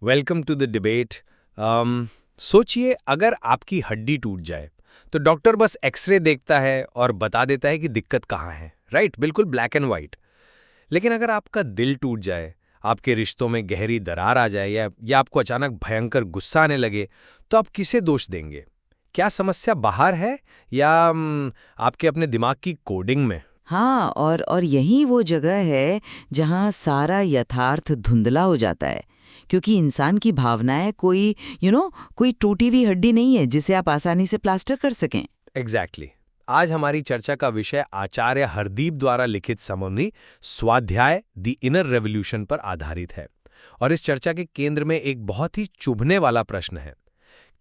Welcome to the debate. सोचिए अगर आपकी हड्डी टूट जाए तो डॉक्टर बस एक्सरे देखता है और बता देता है कि दिक्कत कहाँ है, राइट? बिल्कुल ब्लैक एंड वाइट। लेकिन अगर आपका दिल टूट जाए, आपके रिश्तों में गहरी दरार आ जाए या आपको अचानक भयंकर गुस्सा आने लगे, तो आप किसे दोष देंगे? क्या समस्या बाहर है या आपके अपने दिमाग की कोडिंग में? हाँ, और यही वो जगह है जहाँ सारा यथार्थ धुंधला हो जाता है। क्योंकि इंसान की भावनाएं कोई टूटी हुई हड्डी नहीं है जिसे आप आसानी से प्लास्टर कर सकें। एग्जैक्टली आज हमारी चर्चा का विषय आचार्य हरदीप द्वारा लिखित समरी स्वाध्याय द इनर रेवोल्यूशन पर आधारित है। और इस चर्चा के केंद्र में एक बहुत ही चुभने वाला प्रश्न है।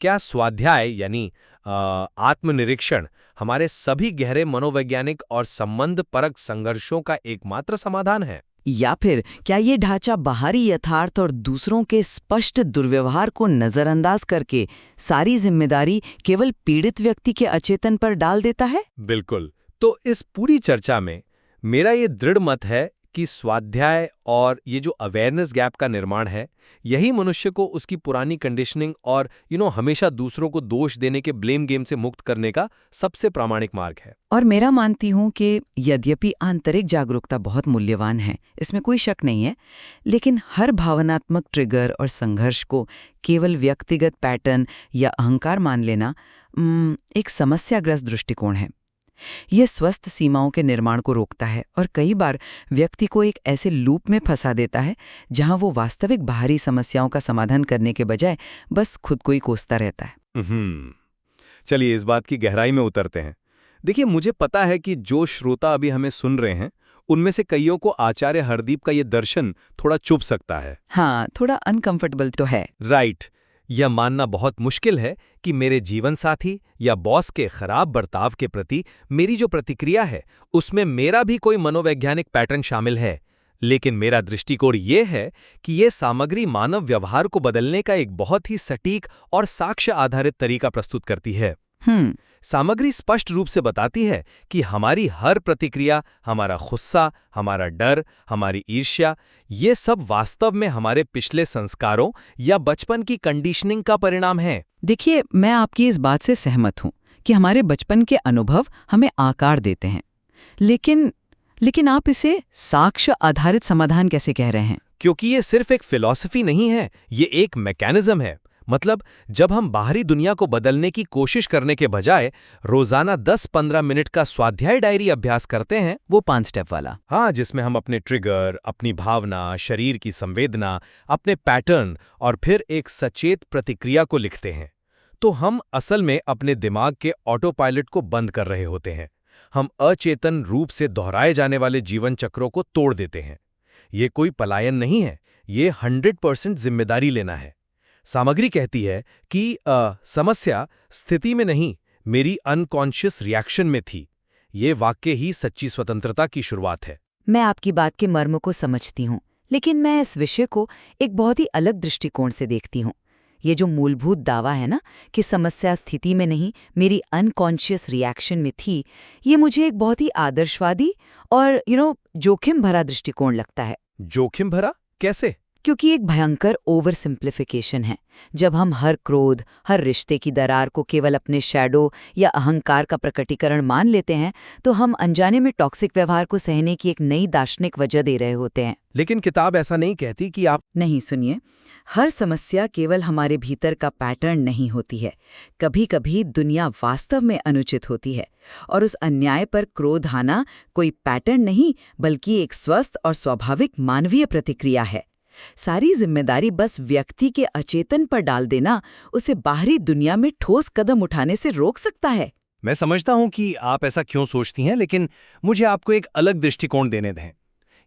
क्या स्वाध्याय यानी आत्मनिरीक्षण हमारे सभी गहरे मनोवैज्ञानिक और संबंध परक संघर्षों का एकमात्र समाधान है? या फिर क्या ये ढांचा बाहरी यथार्थ और दूसरों के स्पष्ट दुर्व्यवहार को नजरअंदाज करके सारी जिम्मेदारी केवल पीड़ित व्यक्ति के अचेतन पर डाल देता है? बिल्कुल। तो इस पूरी चर्चा में मेरा ये दृढ़ मत है कि स्वाध्याय और ये जो अवेयरनेस गैप का निर्माण है, यही मनुष्य को उसकी पुरानी कंडीशनिंग और हमेशा दूसरों को दोष देने के ब्लेम गेम से मुक्त करने का सबसे प्रामाणिक मार्ग है। और मेरा मानती हूँ कि यद्यपि आंतरिक जागरूकता बहुत मूल्यवान है, इसमें कोई शक नहीं है, लेकिन हर भावनात्मक ट्रिगर और संघर्ष को केवल व्यक्तिगत पैटर्न या अहंकार मान लेना एक समस्याग्रस्त दृष्टिकोण है। यह स्वस्थ सीमाओं के निर्माण को रोकता है और कई बार व्यक्ति को एक ऐसे लूप में फंसा देता है जहां वो वास्तविक बाहरी समस्याओं का समाधान करने के बजाय बस खुद को ही कोसता रहता है। चलिए इस बात की गहराई में उतरते हैं। देखिए, मुझे पता है कि जो श्रोता अभी हमें सुन रहे हैं उनमें से कईयों को आचार्य हरदीप का ये दर्शन थोड़ा चुभ सकता है। हाँ, थोड़ा अनकंफर्टेबल तो है। राइट। यह मानना बहुत मुश्किल है कि मेरे जीवन साथी या बॉस के खराब बर्ताव के प्रति मेरी जो प्रतिक्रिया है उसमें मेरा भी कोई मनोवैज्ञानिक पैटर्न शामिल है। लेकिन मेरा दृष्टिकोण ये है कि ये सामग्री मानव व्यवहार को बदलने का एक बहुत ही सटीक और साक्ष्य आधारित तरीका प्रस्तुत करती है। सामग्री स्पष्ट रूप से बताती है कि हमारी हर प्रतिक्रिया, हमारा गुस्सा, हमारा डर, हमारी ईर्ष्या, ये सब वास्तव में हमारे पिछले संस्कारों या बचपन की कंडीशनिंग का परिणाम है। देखिए, मैं आपकी इस बात से सहमत हूं कि हमारे बचपन के अनुभव हमें आकार देते हैं, लेकिन आप इसे साक्ष्य आधारित समाधान कैसे कह रहे हैं? क्योंकि ये सिर्फ एक फिलॉसफी नहीं है, ये एक मैकेनिज्म है। मतलब जब हम बाहरी दुनिया को बदलने की कोशिश करने के बजाय रोजाना 10-15 मिनट का स्वाध्याय डायरी अभ्यास करते हैं, वो 5 स्टेप वाला। हाँ, जिसमें हम अपने ट्रिगर, अपनी भावना, शरीर की संवेदना, अपने पैटर्न और फिर एक सचेत प्रतिक्रिया को लिखते हैं, तो हम असल में अपने दिमाग के ऑटो पायलट को बंद कर रहे होते हैं। हम अचेतन रूप से दोहराए जाने वाले जीवन चक्रों को तोड़ देते हैं। ये कोई पलायन नहीं है, ये 100% जिम्मेदारी लेना है। सामग्री कहती है कि समस्या स्थिति में नहीं, मेरी अनकॉन्शियस रिएक्शन में थी। ये वाक्य ही सच्ची स्वतंत्रता की शुरुआत है। मैं आपकी बात के मर्म को समझती हूँ, लेकिन मैं इस विषय को एक बहुत ही अलग दृष्टिकोण से देखती हूँ। ये जो मूलभूत दावा है ना कि समस्या स्थिति में नहीं, मेरी अनकॉन्शियस रिएक्शन में थी, ये मुझे एक बहुत ही आदर्शवादी और जोखिम भरा दृष्टिकोण लगता है। जोखिम भरा कैसे? क्योंकि एक भयंकर ओवर सिंप्लीफिकेशन है। जब हम हर क्रोध, हर रिश्ते की दरार को केवल अपने शैडो या अहंकार का प्रकटीकरण मान लेते हैं, तो हम अनजाने में टॉक्सिक व्यवहार को सहने की एक नई दार्शनिक वजह दे रहे होते हैं। लेकिन किताब ऐसा नहीं कहती कि आप नहीं, सुनिए, हर समस्या केवल हमारे भीतर का पैटर्न नहीं होती है। कभी कभी दुनिया वास्तव में अनुचित होती है और उस अन्याय पर क्रोध आना कोई पैटर्न नहीं, बल्कि एक स्वस्थ और स्वाभाविक मानवीय प्रतिक्रिया है। सारी जिम्मेदारी बस व्यक्ति के अचेतन पर डाल देना उसे बाहरी दुनिया में ठोस कदम उठाने से रोक सकता है। मैं समझता हूं कि आप ऐसा क्यों सोचती हैं, लेकिन मुझे आपको एक अलग दृष्टिकोण देने दें।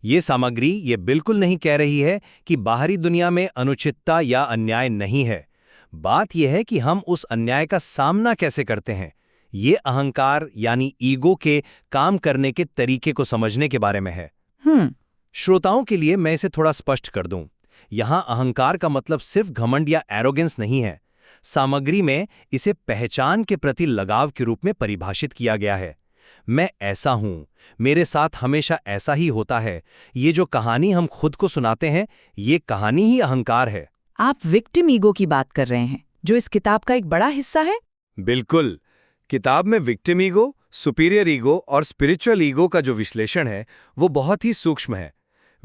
ये सामग्री ये बिल्कुल नहीं कह रही है कि बाहरी दुनिया में अनुचितता या अन्याय नहीं है। बात यह है कि हम उस अन्याय का सामना कैसे करते हैं। ये अहंकार यानी ईगो के काम करने के तरीके को समझने के बारे में है। श्रोताओं के लिए मैं इसे थोड़ा स्पष्ट कर दूं। यहां अहंकार का मतलब सिर्फ घमंड या एरोगेंस नहीं है। सामग्री में इसे पहचान के प्रति लगाव के रूप में परिभाषित किया गया है। मैं ऐसा हूं, मेरे साथ हमेशा ऐसा ही होता है। ये जो कहानी हम खुद को सुनाते हैं, ये कहानी ही अहंकार है। आप विक्टिम ईगो की बात कर रहे हैं, जो इस किताब का एक बड़ा हिस्सा है। बिल्कुल। किताब में विक्टिम ईगो, सुपीरियर ईगो और स्पिरिचुअल ईगो का जो विश्लेषण है वो बहुत ही सूक्ष्म है।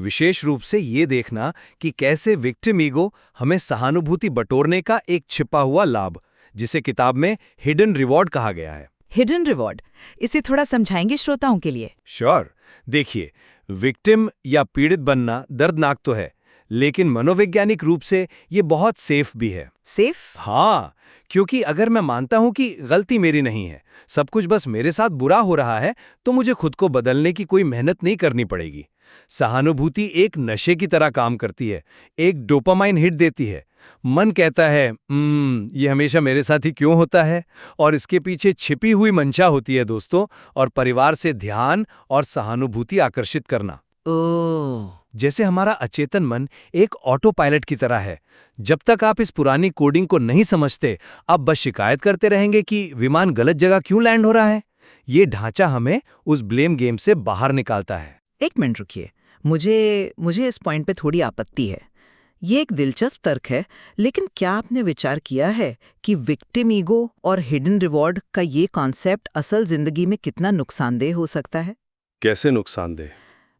विशेष रूप से ये देखना कि कैसे विक्टिम ईगो हमें सहानुभूति बटोरने का एक छिपा हुआ लाभ, जिसे किताब में हिडन रिवॉर्ड कहा गया है। हिडन रिवॉर्ड, इसे थोड़ा समझाएंगे श्रोताओं के लिए? श्योर। देखिए, विक्टिम या पीड़ित बनना दर्दनाक तो है, लेकिन मनोवैज्ञानिक रूप से ये बहुत सेफ भी है। सेफ? हाँ, क्योंकि अगर मैं मानता हूं कि गलती मेरी नहीं है, सब कुछ बस मेरे साथ बुरा हो रहा है, तो मुझे खुद को बदलने की कोई मेहनत नहीं करनी पड़ेगी। सहानुभूति एक नशे की तरह काम करती है, एक डोपामाइन हिट देती है। मन कहता है ये हमेशा मेरे साथ ही क्यों होता है, और इसके पीछे छिपी हुई मंशा होती है दोस्तों, और परिवार से ध्यान और सहानुभूति आकर्षित करना। ओह, जैसे हमारा अचेतन मन एक ऑटो पायलट की तरह है। जब तक आप इस पुरानी कोडिंग को नहीं समझते, आप बस शिकायत करते रहेंगे कि विमान गलत जगह क्यों लैंड हो रहा है। ये ढांचा हमें उस ब्लेम गेम से बाहर निकालता है। एक मिनट रुकिए, मुझे इस पॉइंट पे थोड़ी आपत्ति है। ये एक दिलचस्प तर्क है, लेकिन क्या आपने विचार किया है कि विक्टिम ईगो और हिडन रिवॉर्ड का ये कॉन्सेप्ट असल जिंदगी में कितना नुकसानदेह हो सकता है? कैसे नुकसानदेह?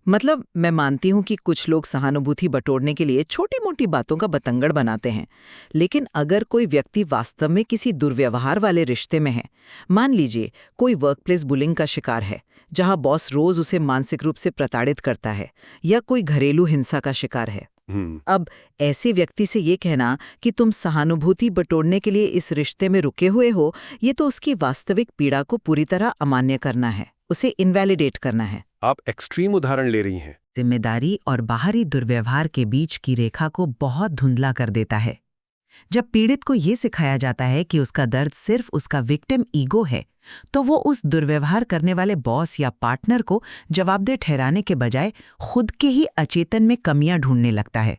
मतलब, मैं मानती हूँ कि कुछ लोग सहानुभूति बटोरने के लिए छोटी-मोटी बातों का बतंगड़ बनाते हैं, लेकिन अगर कोई व्यक्ति वास्तव में किसी दुर्व्यवहार वाले रिश्ते में है, मान लीजिए कोई वर्कप्लेस बुलिंग का शिकार है, जहाँ बॉस रोज उसे मानसिक रूप से प्रताड़ित करता है, या कोई घरेलू हिंसा का शिकार है, अब ऐसे व्यक्ति से ये कहना कि तुम सहानुभूति बटोरने के लिए इस रिश्ते में रुके हुए हो, ये तो उसकी वास्तविक पीड़ा को पूरी तरह अमान्य करना है, उसे इनवैलिडेट करना है। आप एक्सट्रीम उदाहरण ले रही हैं। जिम्मेदारी और बाहरी दुर्व्यवहार के बीच की रेखा को बहुत धुंधला कर देता है। जब पीड़ित को ये सिखाया जाता है कि उसका दर्द सिर्फ उसका विक्टिम ईगो है, तो वो उस दुर्व्यवहार करने वाले बॉस या पार्टनर को जवाबदेह ठहराने के बजाय खुद के ही अचेतन में कमियां ढूंढने लगता है।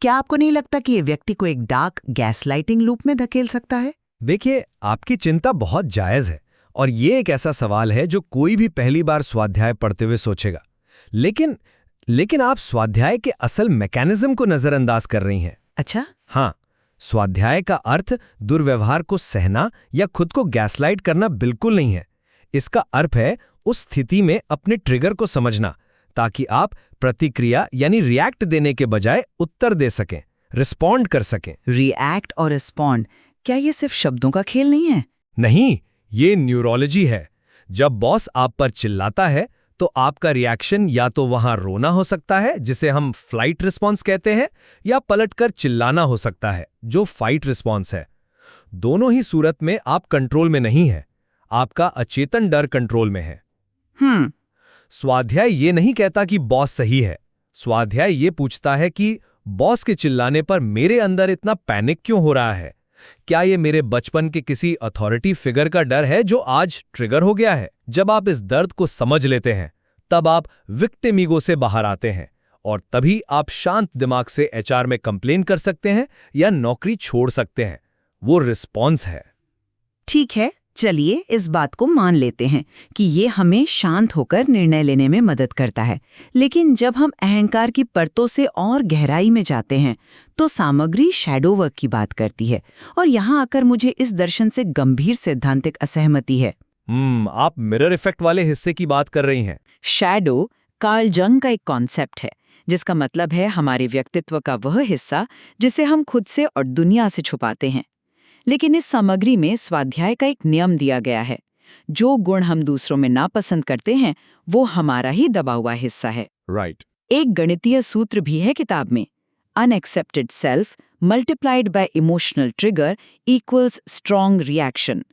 क्या आपको नहीं लगता कि ये व्यक्ति को एक डार्क गैसलाइटिंग लूप में धकेल सकता है? देखिए, आपकी चिंता बहुत जायज है, और ये एक ऐसा सवाल है जो कोई भी पहली बार स्वाध्याय पढ़ते हुए सोचेगा। लेकिन आप स्वाध्याय के असल मैकेनिज्म को नजरअंदाज कर रही हैं। अच्छा? हाँ, स्वाध्याय का अर्थ दुर्व्यवहार को सहना या खुद को गैसलाइट करना बिल्कुल नहीं है। इसका अर्थ है उस स्थिति में अपने ट्रिगर को समझना, ताकि आप प्रतिक्रिया यानी रिएक्ट देने के बजाय उत्तर दे सकें, रिस्पॉन्ड कर सकें। रिएक्ट और रिस्पॉन्ड, क्या ये सिर्फ शब्दों का खेल नहीं है? नहीं, ये न्यूरोलॉजी है। जब बॉस आप पर चिल्लाता है, तो आपका रिएक्शन या तो वहां रोना हो सकता है, जिसे हम फ्लाइट रिस्पॉन्स कहते हैं, या पलटकर चिल्लाना हो सकता है, जो फाइट रिस्पॉन्स है। दोनों ही सूरत में आप कंट्रोल में नहीं है, आपका अचेतन डर कंट्रोल में है। स्वाध्याय ये नहीं कहता कि बॉस सही है। स्वाध्याय ये पूछता है कि बॉस के चिल्लाने पर मेरे अंदर इतना पैनिक क्यों हो रहा है। क्या ये मेरे बचपन के किसी अथॉरिटी फिगर का डर है जो आज ट्रिगर हो गया है? जब आप इस दर्द को समझ लेते हैं, तब आप विक्टिम ईगो से बाहर आते हैं, और तभी आप शांत दिमाग से एचआर में कंप्लेन कर सकते हैं या नौकरी छोड़ सकते हैं। वो रिस्पॉन्स है। ठीक है, चलिए इस बात को मान लेते हैं कि ये हमें शांत होकर निर्णय लेने में मदद करता है। लेकिन जब हम अहंकार की परतों से और गहराई में जाते हैं, तो सामग्री शैडो वर्क की बात करती है, और यहाँ आकर मुझे इस दर्शन से गंभीर सैद्धांतिक असहमति है। आप मिरर इफेक्ट वाले हिस्से की बात कर रही हैं। शैडो कार्ल जंग का एक कॉन्सेप्ट है, जिसका मतलब है हमारे व्यक्तित्व का वह हिस्सा जिसे हम खुद से और दुनिया से छुपाते हैं। लेकिन इस सामग्री में स्वाध्याय का एक नियम दिया गया है, जो गुण हम दूसरों में नापसंद करते हैं, वो हमारा ही दबा हुआ हिस्सा है। राइट। एक गणितीय सूत्र भी है किताब में, unaccepted self multiplied by emotional trigger equals strong reaction.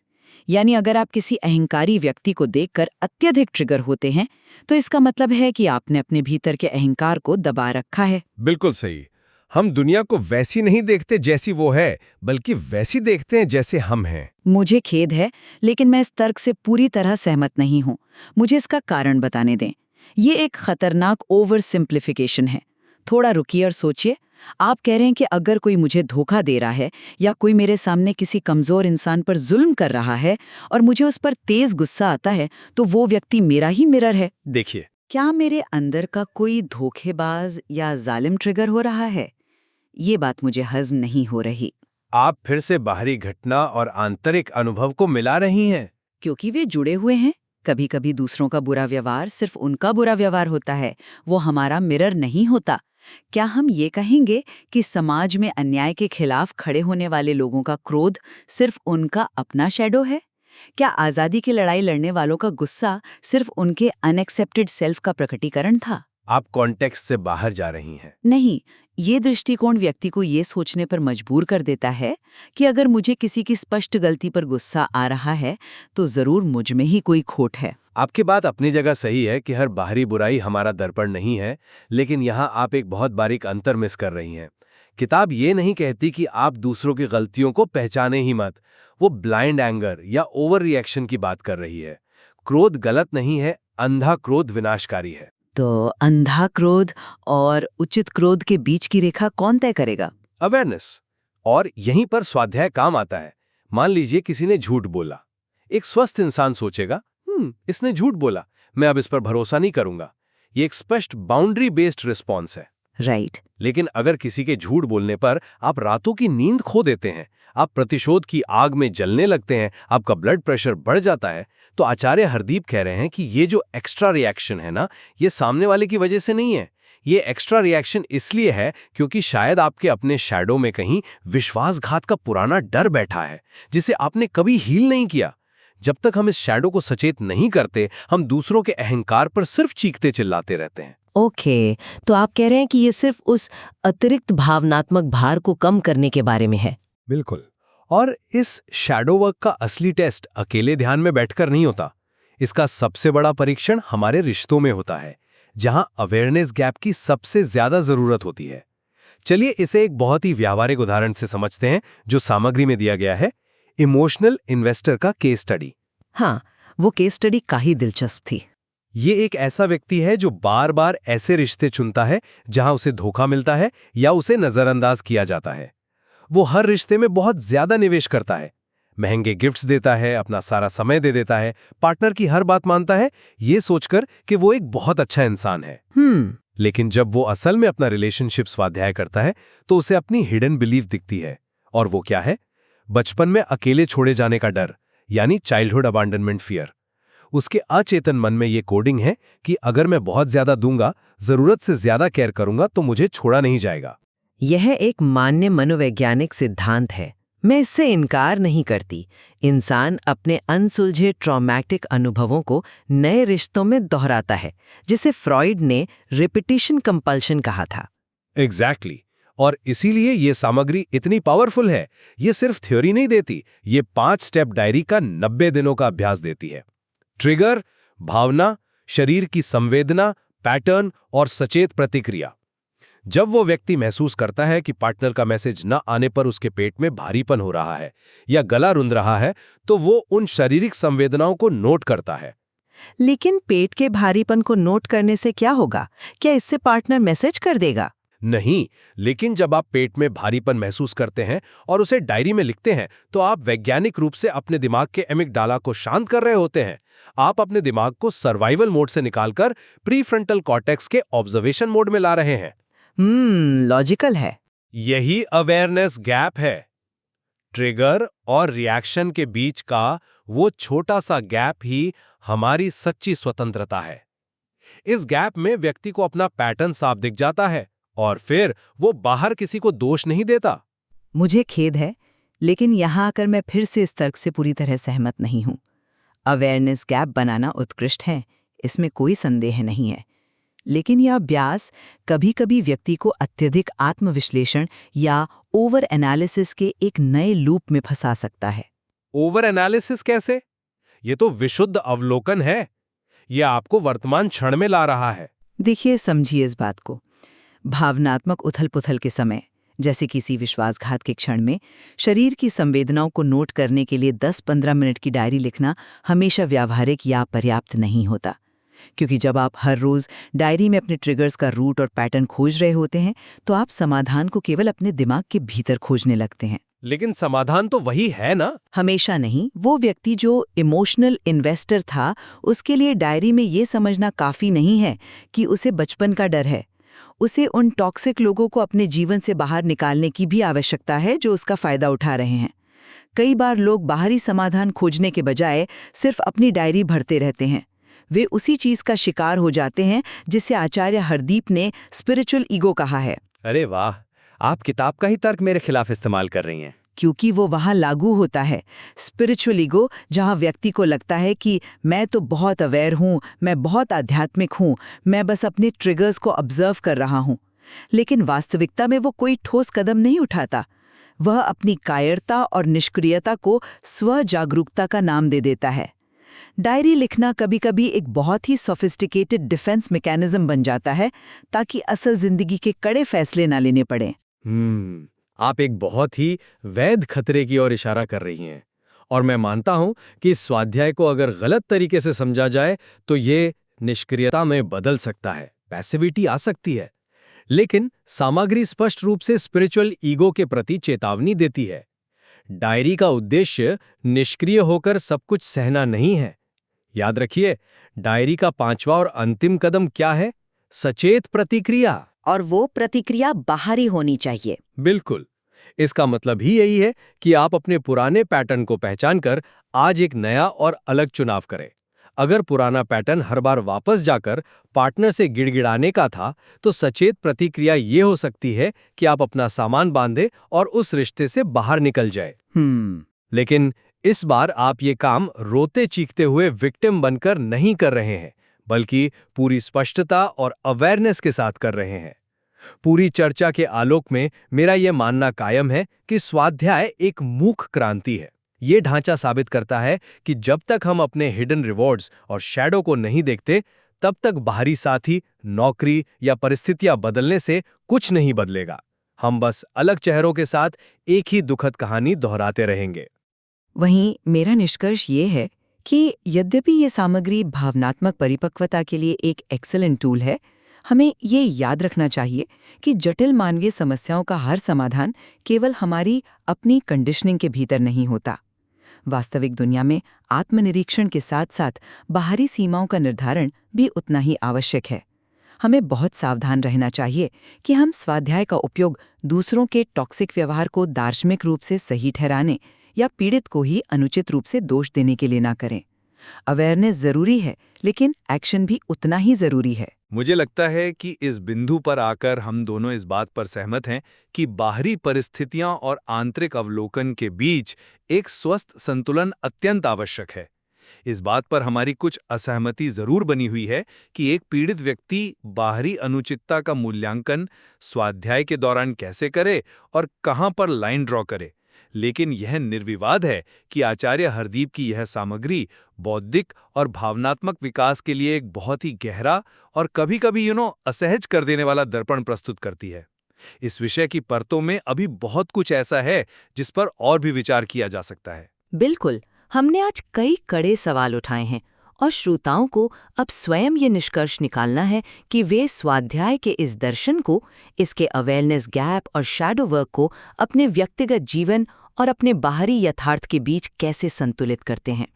यानी अगर आप किसी अहंकारी व्यक्ति को देखकर अत्यधिक ट्रिगर होते हैं, तो इसका मतलब है कि आपने अपने भीतर के अहंकार को दबा रखा है। बिल्कुल सही। हम दुनिया को वैसी नहीं देखते जैसी वो है, बल्कि वैसी देखते हैं जैसे हम हैं। मुझे खेद है, लेकिन मैं इस तर्क से पूरी तरह सहमत नहीं हूँ। मुझे इसका कारण बताने दें। ये एक खतरनाक ओवर सिंप्लीफिकेशन है। थोड़ा रुकिए और सोचिए। आप कह रहे हैं कि अगर कोई मुझे धोखा दे रहा है, या कोई मेरे सामने किसी कमजोर इंसान पर जुल्म कर रहा है और मुझे उस पर तेज गुस्सा आता है, तो वो व्यक्ति मेरा ही मिरर है। देखिए, क्या मेरे अंदर का कोई धोखेबाज या जालिम ट्रिगर हो रहा है, ये बात मुझे हजम नहीं हो रही। आप फिर से बाहरी घटना और आंतरिक अनुभव को मिला रही हैं। क्योंकि वे जुड़े हुए हैं। कभी कभी दूसरों का बुरा व्यवहार सिर्फ उनका बुरा व्यवहार होता है, वो हमारा मिरर नहीं होता। क्या हम ये कहेंगे कि समाज में अन्याय के खिलाफ खड़े होने वाले लोगों का क्रोध सिर्फ उनका अपना शैडो है? क्या आज़ादी की लड़ाई लड़ने वालों का गुस्सा सिर्फ उनके अनएक्सेप्टेड सेल्फ का प्रकटीकरण था? आप कॉन्टेक्स्ट से बाहर जा रही हैं। नहीं, ये दृष्टिकोण व्यक्ति को ये सोचने पर मजबूर कर देता है कि अगर मुझे किसी की स्पष्ट गलती पर गुस्सा आ रहा है तो जरूर मुझ में ही कोई खोट है। आपकी बात अपनी जगह सही है कि हर बाहरी बुराई हमारा दर्पण नहीं है, लेकिन यहाँ आप एक बहुत बारीक अंतर मिस कर रही हैं। किताब ये नहीं कहती कि आप दूसरों की गलतियों को पहचाने ही मत। वो ब्लाइंड एंगर या ओवर रिएक्शन की बात कर रही है। क्रोध गलत नहीं है, अंधा क्रोध विनाशकारी है। तो अंधा क्रोध और उचित क्रोध के बीच की रेखा कौन तय करेगा? अवेयरनेस। और यहीं पर स्वाध्याय काम आता है। मान लीजिए किसी ने झूठ बोला। एक स्वस्थ इंसान सोचेगा, इसने झूठ बोला, मैं अब इस पर भरोसा नहीं करूंगा। ये एक स्पष्ट बाउंड्री बेस्ड रिस्पॉन्स है। राइट। लेकिन अगर किसी के झूठ बोलने पर आप रातों की नींद खो देते हैं, आप प्रतिशोध की आग में जलने लगते हैं, आपका ब्लड प्रेशर बढ़ जाता है, तो आचार्य हरदीप कह रहे हैं कि ये जो एक्स्ट्रा रिएक्शन है ना, ये सामने वाले की वजह से नहीं है। ये एक्स्ट्रा रिएक्शन इसलिए है क्योंकि शायद आपके अपने शैडो में कहीं विश्वासघात का पुराना डर बैठा है, जिसे आपने कभी हील नहीं किया। जब तक हम इस शैडो को सचेत नहीं करते, हम दूसरों के अहंकार पर सिर्फ चीखते चिल्लाते रहते हैं। ओके, तो आप कह रहे हैं कि ये सिर्फ उस अतिरिक्त भावनात्मक भार को कम करने के बारे में है। बिल्कुल। और इस शैडो वर्क का असली टेस्ट अकेले ध्यान में बैठकर नहीं होता। इसका सबसे बड़ा परीक्षण हमारे रिश्तों में होता है, जहां अवेयरनेस गैप की सबसे ज्यादा जरूरत होती है। चलिए इसे एक बहुत ही व्यावहारिक उदाहरण से समझते हैं, जो सामग्री में दिया गया है। इमोशनल इन्वेस्टर का केस स्टडी। हाँ, वो केस स्टडी काफी दिलचस्प थी। ये एक ऐसा व्यक्ति है जो बार बार ऐसे रिश्ते चुनता है जहां उसे धोखा मिलता है या उसे नजरअंदाज किया जाता है। वो हर रिश्ते में बहुत ज्यादा निवेश करता है, महंगे गिफ्ट्स देता है, अपना सारा समय दे देता है, पार्टनर की हर बात मानता है, ये सोचकर कि वो एक बहुत अच्छा इंसान है। लेकिन जब वो असल में अपना रिलेशनशिप स्वाध्याय करता है तो उसे अपनी हिडन बिलीफ दिखती है। और वो क्या है? बचपन में अकेले छोड़े जाने का डर, यानी चाइल्डहुड अबांडनमेंट फियर। उसके अचेतन मन में ये कोडिंग है कि अगर मैं बहुत ज्यादा दूंगा, जरूरत से ज्यादा केयर करूंगा, तो मुझे छोड़ा नहीं जाएगा। यह एक मान्य मनोवैज्ञानिक सिद्धांत है, मैं इससे इनकार नहीं करती। इंसान अपने अनसुलझे ट्रॉमेटिक अनुभवों को नए रिश्तों में दोहराता है, जिसे फ्रॉइड ने रिपीटिशन कंपल्शन कहा था। एग्जैक्टली। और इसीलिए ये सामग्री इतनी पावरफुल है। ये सिर्फ थ्योरी नहीं देती, ये 5 स्टेप डायरी का 90 दिनों का अभ्यास देती है। ट्रिगर, भावना, शरीर की संवेदना, पैटर्न और सचेत प्रतिक्रिया। जब वो व्यक्ति महसूस करता है कि पार्टनर का मैसेज न आने पर उसके पेट में भारीपन हो रहा है या गला रुंध रहा है, तो वो उन शारीरिक संवेदनाओं को नोट करता है। लेकिन पेट के भारीपन को नोट करने से क्या होगा? क्या इससे पार्टनर मैसेज कर देगा? नहीं, लेकिन जब आप पेट में भारीपन महसूस करते हैं और उसे डायरी में लिखते हैं, तो आप वैज्ञानिक रूप से अपने दिमाग के एमिगडाला को शांत कर रहे होते हैं। आप अपने दिमाग को सर्वाइवल मोड से निकालकर प्रीफ्रंटल कॉर्टेक्स के ऑब्जर्वेशन मोड में ला रहे हैं। लॉजिकल है। यही अवेयरनेस गैप है। ट्रिगर और रिएक्शन के बीच का वो छोटा सा गैप ही हमारी सच्ची स्वतंत्रता है। इस गैप में व्यक्ति को अपना पैटर्न साफ दिख जाता है और फिर वो बाहर किसी को दोष नहीं देता। मुझे खेद है, लेकिन यहाँ आकर मैं फिर से इस तर्क से पूरी तरह सहमत नहीं हूँ। अवेयरनेस गैप बनाना उत्कृष्ट है, इसमें कोई संदेह नहीं है। लेकिन यह अभ्यास कभी-कभी व्यक्ति को अत्यधिक आत्मविश्लेषण या ओवर एनालिसिस के एक नए लूप में फंसा सकता है। ओवर एनालिसिस कैसे? ये तो विशुद्ध अवलोकन है। ये आपको वर्तमान क्षण में ला रहा है। देखिए, समझिए इस बात को। भावनात्मक उथल-पुथल के समय, जैसे किसी विश्वासघात के क्षण में, शरीर की संवेदनाओं को नोट करने के लिए 10-15 मिनट की डायरी लिखना हमेशा व्यावहारिक या पर्याप्त नहीं होता। क्योंकि जब आप हर रोज डायरी में अपने ट्रिगर्स का रूट और पैटर्न खोज रहे होते हैं, तो आप समाधान को केवल अपने दिमाग के भीतर खोजने लगते हैं। लेकिन समाधान तो वही है ना? हमेशा नहीं। वो व्यक्ति जो इमोशनल इन्वेस्टर था, उसके लिए डायरी में ये समझना काफी नहीं है कि उसे बचपन का डर है। उसे उन टॉक्सिक लोगों को अपने जीवन से बाहर निकालने की भी आवश्यकता है जो उसका फायदा उठा रहे हैं। कई बार लोग बाहरी समाधान खोजने के बजाय सिर्फ अपनी डायरी भरते रहते हैं। वे उसी चीज का शिकार हो जाते हैं जिसे आचार्य हरदीप ने स्पिरिचुअल ईगो कहा है। अरे वाह, आप किताब का ही तर्क मेरे खिलाफ इस्तेमाल कर रही हैं। क्योंकि वो वहां लागू होता है। स्पिरिचुअल ईगो जहां व्यक्ति को लगता है कि मैं तो बहुत अवेयर हूं, मैं बहुत आध्यात्मिक हूं, मैं बस अपने ट्रिगर्स को ऑब्जर्व कर रहा हूं। लेकिन वास्तविकता में वो कोई ठोस कदम नहीं उठाता। वह अपनी कायरता और निष्क्रियता को स्व जागरूकता का नाम दे देता है। डायरी लिखना कभी-कभी एक बहुत ही सोफिस्टिकेटेड डिफेंस मैकेनिज्म बन जाता है ताकि असल जिंदगी के कड़े फैसले ना लेने पड़े। आप एक बहुत ही वैध खतरे की ओर इशारा कर रही हैं, और मैं मानता हूं कि इस स्वाध्याय को अगर गलत तरीके से समझा जाए तो ये निष्क्रियता में बदल सकता है, पैसिविटी आ सकती है। लेकिन सामग्री स्पष्ट रूप से स्पिरिचुअल ईगो के प्रति चेतावनी देती है। डायरी का उद्देश्य निष्क्रिय होकर सब कुछ सहना नहीं है। याद रखिए, डायरी का 5वां और अंतिम कदम क्या है? सचेत प्रतिक्रिया। और वो प्रतिक्रिया बाहरी होनी चाहिए। बिल्कुल। इसका मतलब ही यही है कि आप अपने पुराने पैटर्न को पहचानकर आज एक नया और अलग चुनाव करें। अगर पुराना पैटर्न हर बार वापस जाकर पार्टनर से गिड़गिड़ाने का था, तो सचेत प्रतिक्रिया ये हो सकती है कि आप अपना सामान बांधे और उस रिश्ते से बाहर निकल जाए। लेकिन इस बार आप ये काम रोते चीखते हुए विक्टिम बनकर नहीं कर रहे हैं, बल्कि पूरी स्पष्टता और अवेयरनेस के साथ कर रहे हैं। पूरी चर्चा के आलोक में मेरा यह मानना कायम है कि स्वाध्याय एक मूक क्रांति है। ये ढांचा साबित करता है कि जब तक हम अपने हिडन रिवॉर्ड्स और शैडो को नहीं देखते, तब तक बाहरी साथी, नौकरी या परिस्थितियां बदलने से कुछ नहीं बदलेगा। हम बस अलग चेहरों के साथ एक ही दुखद कहानी दोहराते रहेंगे। वहीं मेरा निष्कर्ष ये है कि यद्यपि ये सामग्री भावनात्मक परिपक्वता के लिए एक एक्सीलेंट टूल है, हमें ये याद रखना चाहिए कि जटिल मानवीय समस्याओं का हर समाधान केवल हमारी अपनी कंडीशनिंग के भीतर नहीं होता। वास्तविक दुनिया में आत्मनिरीक्षण के साथ साथ बाहरी सीमाओं का निर्धारण भी उतना ही आवश्यक है। हमें बहुत सावधान रहना चाहिए कि हम स्वाध्याय का उपयोग दूसरों के टॉक्सिक व्यवहार को दार्शनिक रूप से सही ठहराने या पीड़ित को ही अनुचित रूप से दोष देने के लिए ना करें। अवेयरनेस जरूरी है, लेकिन एक्शन भी उतना ही जरूरी है। मुझे लगता है कि इस बिंदु पर आकर हम दोनों इस बात पर सहमत हैं कि बाहरी परिस्थितियां और आंतरिक अवलोकन के बीच एक स्वस्थ संतुलन अत्यंत आवश्यक है। इस बात पर हमारी कुछ असहमति जरूर बनी हुई है कि एक पीड़ित व्यक्ति बाहरी अनुचितता का मूल्यांकन स्वाध्याय के दौरान कैसे करे और कहां पर लाइन ड्रॉ करे। लेकिन यह निर्विवाद है कि आचार्य हरदीप की यह सामग्री बौद्धिक और भावनात्मक विकास के लिए एक बहुत ही गहरा और कभी-कभी असहज कर देने वाला दर्पण प्रस्तुत करती है। इस विषय की परतों में अभी बहुत कुछ ऐसा है जिस पर और भी विचार किया जा सकता है। बिल्कुल, हमने आज कई कड़े सवाल उठाए हैं और श्रोताओं को अब स्वयं ये निष्कर्ष निकालना है कि वे स्वाध्याय के इस दर्शन को, इसके अवेयरनेस गैप और शैडो वर्क को अपने व्यक्तिगत जीवन और अपने बाहरी यथार्थ के बीच कैसे संतुलित करते हैं।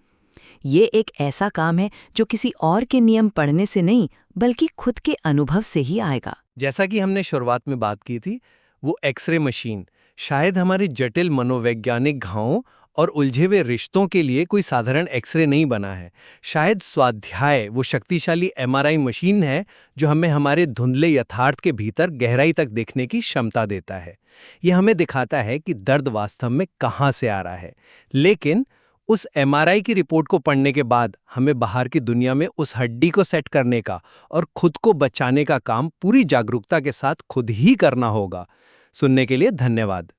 ये एक ऐसा काम है जो किसी और के नियम पढ़ने से नहीं, बल्कि खुद के अनुभव से ही आएगा। जैसा कि हमने शुरुआत में बात की थी, वो एक्सरे मशीन शायद हमारे जटिल मनोवैज्ञानिक घावों और उलझे हुए रिश्तों के लिए कोई साधारण एक्सरे नहीं बना है। शायद स्वाध्याय वो शक्तिशाली एमआरआई मशीन है जो हमें हमारे धुंधले यथार्थ के भीतर गहराई तक देखने की क्षमता देता है। ये हमें दिखाता है कि दर्द वास्तव में कहाँ से आ रहा है। लेकिन उस एमआरआई की रिपोर्ट को पढ़ने के बाद हमें बाहर की दुनिया में उस हड्डी को सेट करने का और खुद को बचाने का काम पूरी जागरूकता के साथ खुद ही करना होगा। सुनने के लिए धन्यवाद।